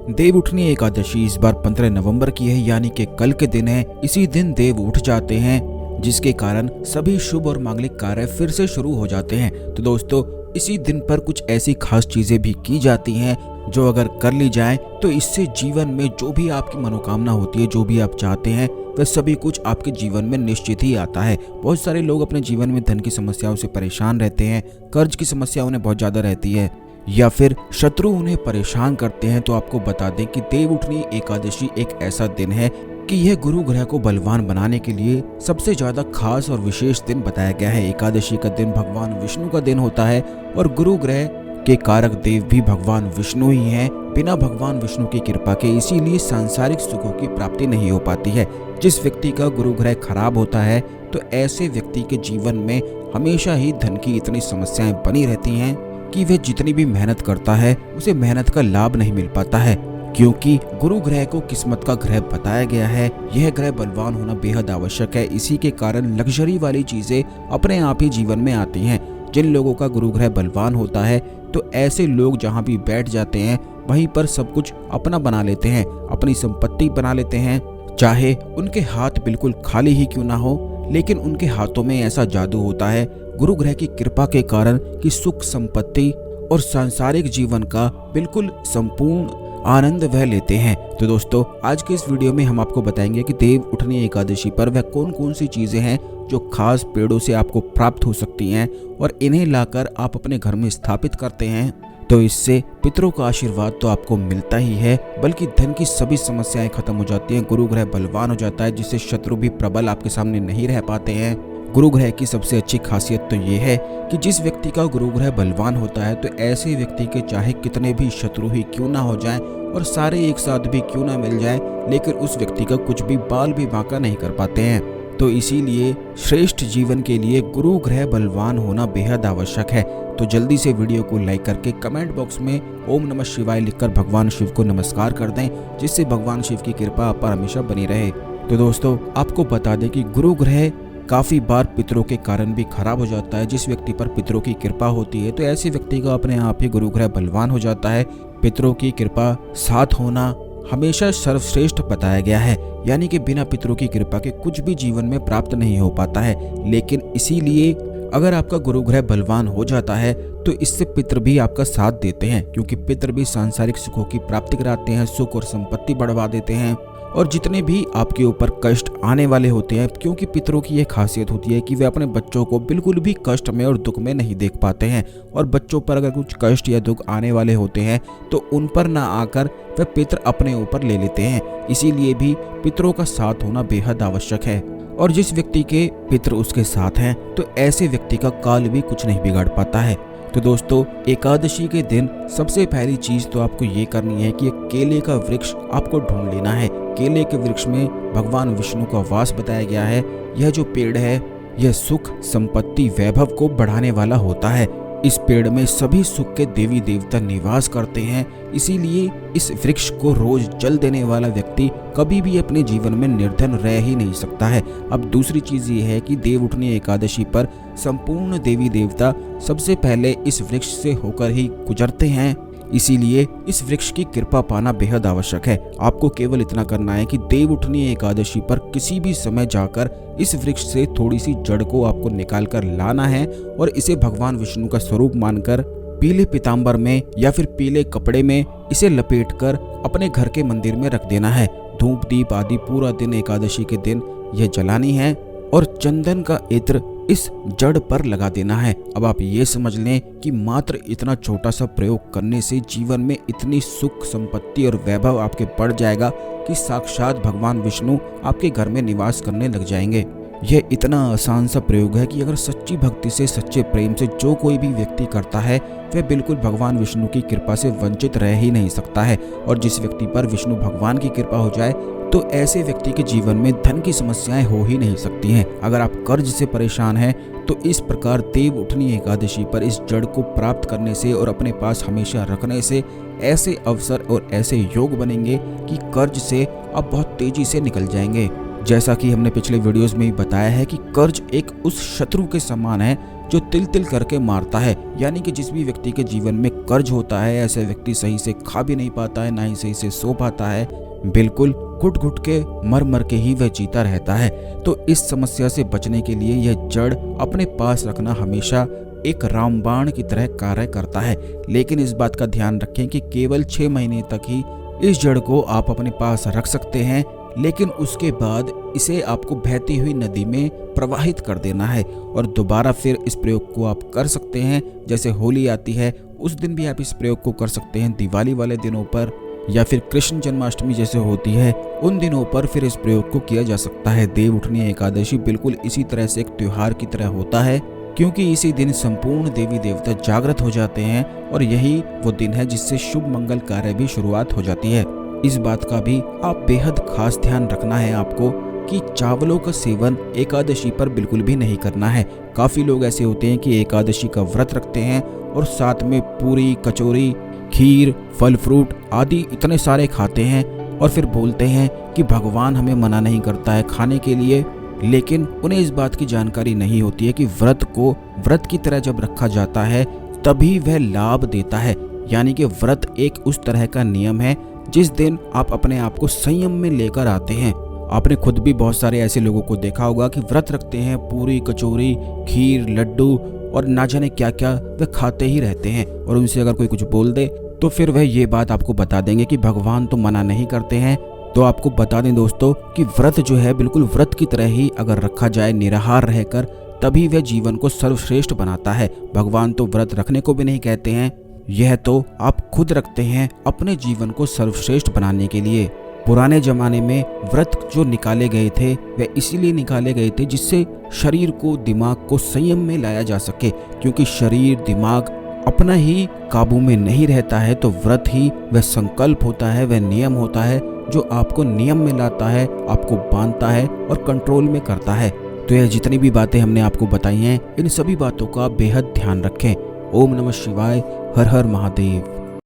देव उठनी एकादशी इस बार 15 नवंबर की है, यानी कि कल के दिन है। इसी दिन देव उठ जाते हैं, जिसके कारण सभी शुभ और मांगलिक कार्य फिर से शुरू हो जाते हैं। तो दोस्तों, इसी दिन पर कुछ ऐसी खास चीजें भी की जाती हैं जो अगर कर ली जाए तो इससे जीवन में जो भी आपकी मनोकामना होती है, जो भी आप चाहते हैं, वह सभी कुछ आपके जीवन में निश्चित ही आता है। बहुत सारे लोग अपने जीवन में धन की समस्याओं से परेशान रहते हैं, कर्ज की समस्या उन्हें बहुत ज्यादा रहती है, या फिर शत्रु उन्हें परेशान करते हैं। तो आपको बता दें कि देव उठनी एकादशी एक ऐसा दिन है कि यह गुरु ग्रह को बलवान बनाने के लिए सबसे ज्यादा खास और विशेष दिन बताया गया है। एकादशी का दिन भगवान विष्णु का दिन होता है और गुरु ग्रह के कारक देव भी भगवान विष्णु ही हैं। बिना भगवान विष्णु की कृपा के इसीलिए सांसारिक सुखों की प्राप्ति नहीं हो पाती है। जिस व्यक्ति का गुरु ग्रह खराब होता है तो ऐसे व्यक्ति के जीवन में हमेशा ही धन की इतनी समस्याएं बनी रहती हैं कि वह जितनी भी मेहनत करता है उसे मेहनत का लाभ नहीं मिल पाता है, क्योंकि गुरु ग्रह को किस्मत का ग्रह बताया गया है। यह ग्रह बलवान होना बेहद आवश्यक है। इसी के कारण लग्जरी वाली चीजें अपने आप ही जीवन में आती हैं। जिन लोगों का गुरु ग्रह बलवान होता है तो ऐसे लोग जहाँ भी बैठ जाते हैं वहीं पर सब कुछ अपना बना लेते हैं, अपनी संपत्ति बना लेते हैं। चाहे उनके हाथ बिल्कुल खाली ही क्यों ना हो, लेकिन उनके हाथों में ऐसा जादू होता है गुरु ग्रह की कृपा के कारण कि सुख, संपत्ति और सांसारिक जीवन का बिल्कुल संपूर्ण आनंद वह लेते हैं। तो दोस्तों, आज के इस वीडियो में हम आपको बताएंगे कि देव उठनी एकादशी पर वह कौन कौन सी चीजें हैं जो खास पेड़ों से आपको प्राप्त हो सकती हैं और इन्हें लाकर आप अपने घर में स्थापित करते हैं तो इससे पितरों का आशीर्वाद तो आपको मिलता ही है, बल्कि धन की सभी समस्याएं खत्म हो जाती हैं। गुरु ग्रह बलवान हो जाता है, जिससे शत्रु भी प्रबल आपके सामने नहीं रह पाते हैं। गुरु ग्रह की सबसे अच्छी खासियत तो ये है कि जिस व्यक्ति का गुरु ग्रह बलवान होता है तो ऐसे व्यक्ति के चाहे कितने भी शत्रु ही क्यों ना हो जाएं और सारे एक साथ भी क्यों ना मिल जाएं, लेकिन उस व्यक्ति का कुछ भी बाल भी बांका नहीं कर पाते हैं। तो इसीलिए श्रेष्ठ जीवन के लिए गुरु ग्रह बलवान होना बेहद आवश्यक है। तो जल्दी से वीडियो को लाइक करके कमेंट बॉक्स में ओम नमः शिवाय लिखकर भगवान शिव को नमस्कार कर दें, जिससे भगवान शिव की कृपा आप पर हमेशा बनी रहे। तो दोस्तों, आपको बता दें कि गुरु ग्रह काफी बार पितरों के कारण भी खराब हो जाता है। जिस व्यक्ति पर पितरों की कृपा होती है तो ऐसे व्यक्ति का अपने आप ही गुरु ग्रह बलवान हो जाता है। पितरों की कृपा साथ होना हमेशा सर्वश्रेष्ठ बताया गया है, यानी कि बिना पितरों की कृपा के कुछ भी जीवन में प्राप्त नहीं हो पाता है। लेकिन इसीलिए अगर आपका गुरु ग्रह बलवान हो जाता है तो इससे पितर भी आपका साथ देते हैं, क्योंकि पितर भी सांसारिक सुखों की प्राप्ति कराते हैं, सुख और संपत्ति बढ़वा देते हैं। और जितने भी आपके ऊपर कष्ट आने वाले होते हैं, क्योंकि पितरों की यह खासियत होती है कि वे अपने बच्चों को बिल्कुल भी कष्ट में और दुख में नहीं देख पाते हैं, और बच्चों पर अगर कुछ कष्ट या दुख आने वाले होते हैं तो उन पर ना आकर वे पितर अपने ऊपर ले लेते हैं। इसीलिए भी पितरों का साथ होना बेहद आवश्यक है। और जिस व्यक्ति के पितर उसके साथ हैं तो ऐसे व्यक्ति का काल भी कुछ नहीं बिगाड़ पाता है। तो दोस्तों, एकादशी के दिन सबसे पहली चीज तो आपको ये करनी है कि एक केले का वृक्ष आपको ढूंढ लेना है। केले के वृक्ष में भगवान विष्णु का वास बताया गया है। यह जो पेड़ है यह सुख, संपत्ति, वैभव को बढ़ाने वाला होता है। इस पेड़ में सभी सुख के देवी देवता निवास करते हैं। इसीलिए इस वृक्ष को रोज जल देने वाला व्यक्ति कभी भी अपने जीवन में निर्धन रह ही नहीं सकता है। अब दूसरी चीज ये है कि देव उठनी एकादशी पर संपूर्ण देवी देवता सबसे पहले इस वृक्ष से होकर ही गुजरते हैं। इसीलिए इस वृक्ष की कृपा पाना बेहद आवश्यक है। आपको केवल इतना करना है कि देव उठनी एकादशी पर किसी भी समय जाकर इस वृक्ष से थोड़ी सी जड़ को आपको निकाल कर लाना है और इसे भगवान विष्णु का स्वरूप मानकर पीले पीताम्बर में या फिर पीले कपड़े में इसे लपेटकर अपने घर के मंदिर में रख देना है। धूप दीप आदि पूरा दिन एकादशी के दिन यह जलानी है और चंदन का इत्र इस जड़ पर लगा देना है। अब आप ये समझ लें कि मात्र इतना छोटा सा प्रयोग करने से जीवन में इतनी सुख, संपत्ति और वैभव आपके बढ़ जाएगा कि साक्षात भगवान विष्णु आपके घर में निवास करने लग जाएंगे। यह इतना आसान सा प्रयोग है कि अगर सच्ची भक्ति से, सच्चे प्रेम से जो कोई भी व्यक्ति करता है वह बिल्कुल भगवान विष्णु की कृपा से वंचित रह ही नहीं सकता है। और जिस व्यक्ति पर विष्णु भगवान की कृपा हो जाए तो ऐसे व्यक्ति के जीवन में धन की समस्याएं हो ही नहीं सकती हैं। अगर आप कर्ज से परेशान हैं तो इस प्रकार देव उठनी एकादशी पर इस जड़ को प्राप्त करने से और अपने पास हमेशा रखने से ऐसे अवसर और ऐसे योग बनेंगे कि कर्ज से आप बहुत तेजी से निकल जाएंगे। जैसा कि हमने पिछले वीडियोस में ही बताया है कि कर्ज एक उस शत्रु के समान है जो तिल तिल करके मारता है। यानी कि जिस भी व्यक्ति के जीवन में कर्ज होता है, ऐसे व्यक्ति सही से खा भी नहीं पाता है, ना ही सही से सो पाता है, बिल्कुल घुट घुट के मर मर के ही वह जीता रहता है। तो इस समस्या से बचने के लिए यह जड़ अपने पास रखना हमेशा एक रामबाण की तरह कार्य करता है। लेकिन इस बात का ध्यान रखें कि केवल 6 महीने तक ही इस जड़ को आप अपने पास रख सकते हैं, लेकिन उसके बाद इसे आपको बहती हुई नदी में प्रवाहित कर देना है और दोबारा फिर इस प्रयोग को आप कर सकते हैं। जैसे होली आती है उस दिन भी आप इस प्रयोग को कर सकते हैं, दिवाली वाले दिनों पर या फिर कृष्ण जन्माष्टमी जैसे होती है उन दिनों पर फिर इस प्रयोग को किया जा सकता है। देव उठनी एकादशी बिल्कुल इसी तरह से एक त्योहार की तरह होता है, क्योंकि इसी दिन संपूर्ण देवी देवता जागृत हो जाते हैं और यही वो दिन है जिससे शुभ मंगल कार्य भी शुरुआत हो जाती है। इस बात का भी आप बेहद खास ध्यान रखना है आपको कि चावलों का सेवन एकादशी पर बिल्कुल भी नहीं करना है। काफी लोग ऐसे होते हैं कि एकादशी का व्रत रखते हैं और साथ में पूरी, कचौरी, खीर, फल फ्रूट आदि इतने सारे खाते हैं और फिर बोलते हैं कि भगवान हमें मना नहीं करता है खाने के लिए। लेकिन उन्हें इस बात की जानकारी नहीं होती है कि व्रत को व्रत की तरह जब रखा जाता है तभी वह लाभ देता है। यानी कि व्रत एक उस तरह का नियम है जिस दिन आप अपने आप को संयम में लेकर आते हैं। आपने खुद भी बहुत सारे ऐसे लोगों को देखा होगा कि व्रत रखते हैं, पूरी, कचौरी, खीर, लड्डू और ना जाने क्या क्या वे खाते ही रहते हैं और उनसे अगर कोई कुछ बोल दे तो फिर वह ये बात आपको बता देंगे कि भगवान तो मना नहीं करते हैं। तो आपको बता दें दोस्तों कि व्रत जो है बिल्कुल व्रत की तरह ही अगर रखा जाए निराहार रहकर, तभी वह जीवन को सर्वश्रेष्ठ बनाता है। भगवान तो व्रत रखने को भी नहीं कहते हैं, यह तो आप खुद रखते हैं अपने जीवन को सर्वश्रेष्ठ बनाने के लिए। पुराने जमाने में व्रत जो निकाले गए थे वे इसीलिए निकाले गए थे जिससे शरीर को, दिमाग को संयम में लाया जा सके, क्योंकि शरीर, दिमाग अपना ही काबू में नहीं रहता है। तो व्रत ही वह संकल्प होता है, वह नियम होता है जो आपको नियम में लाता है, आपको बांधता है और कंट्रोल में करता है। तो यह जितनी भी बातें हमने आपको बताई हैं, इन सभी बातों का बेहद ध्यान रखें। ओम नमः शिवाय, हर हर महादेव।